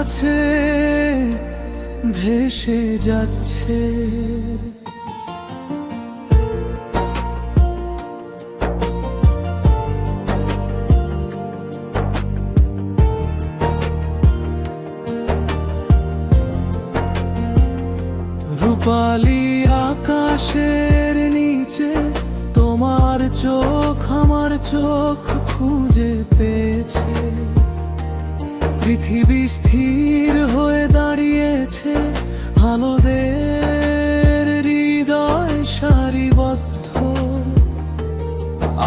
কাছে ভেসে যাচ্ছে। রূপালী আকাশের নিচে তোমার চোখ আমার চোখ খুঁজে পেয়েছে। পৃথিবী স্থির হয়ে দাঁড়িয়েছে, আলোদের হৃদয় সারিবদ্ধ।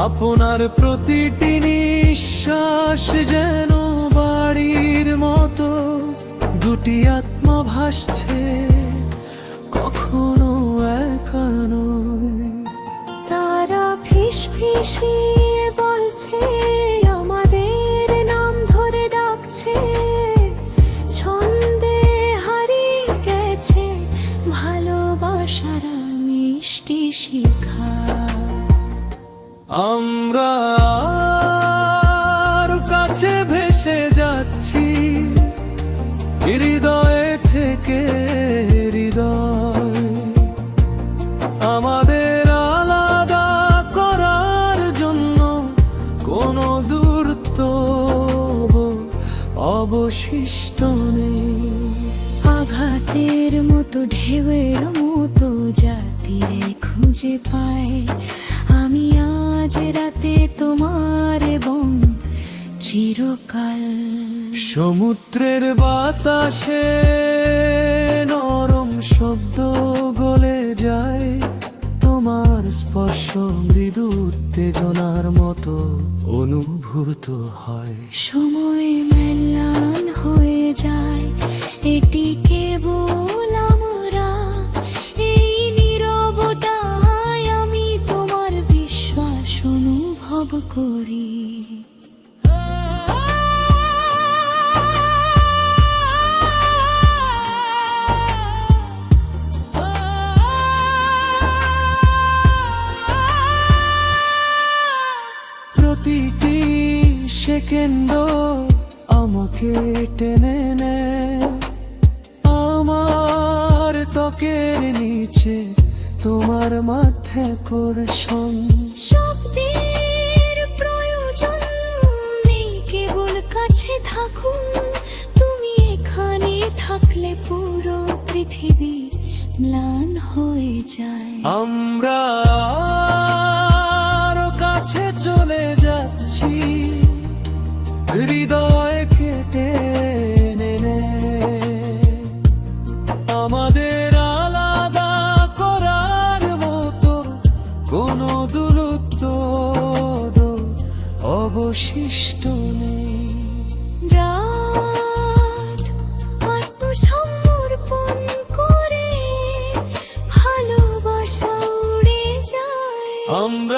আপনার প্রতিটি নিঃশ্বাস যেন বাড়ির মতো, দুটি আত্মা ভাসছে, কখনো একা নয়। তারা ফিসফিসিয়ে বলছে, আমাদের নাম ধরে ডাকছে। ছন্দে হারিয়ে গেছে ভালোবাসার মিষ্টি শিখা। আমরা আরো কাছে ভেসে যাচ্ছি, হৃদয়ে থেকে হৃদয়। আমাদের আলাদা করার জন্য কোনো দূরত্ব অবশিষ্ট নেই। আঘাতের মতো ঢেউয়ের মতো জাতিরে খুঁজে পায়, আমি আজ রাতে তোমার এবং চিরকাল। সমুদ্রের বাতাসে নরম শব্দ গলে যায়, তোমার স্পর্শ মৃদু উত্তেজনার মতো অনুভূত হয়। সময় মেলান হয়ে যায়, এটি কেবল আমরা। এই নীরবতায় আমি তোমার বিশ্বাস অনুভব করি। প্রতিটি সেকেন্ড আমাকে টেনে নেয়, আমার ত্বকের নিচে তোমার মাধ্যাকর্ষণ। শব্দের প্রয়োজন নেই, কেবল কাছে থাকুন তুমি। এখানে থাকলে পুরো পৃথিবী ম্লান হয়ে যায়। আমরা আরো কাছে চলে যাচ্ছি, হৃদয় কেটে নেনে। আমাদের আলাদা করার মতো কোনো দূরত্ব অবশিষ্ট নেই। রাত আত্মসমর্পণ করে ভালোবাসা উড়ে যায়। আমরা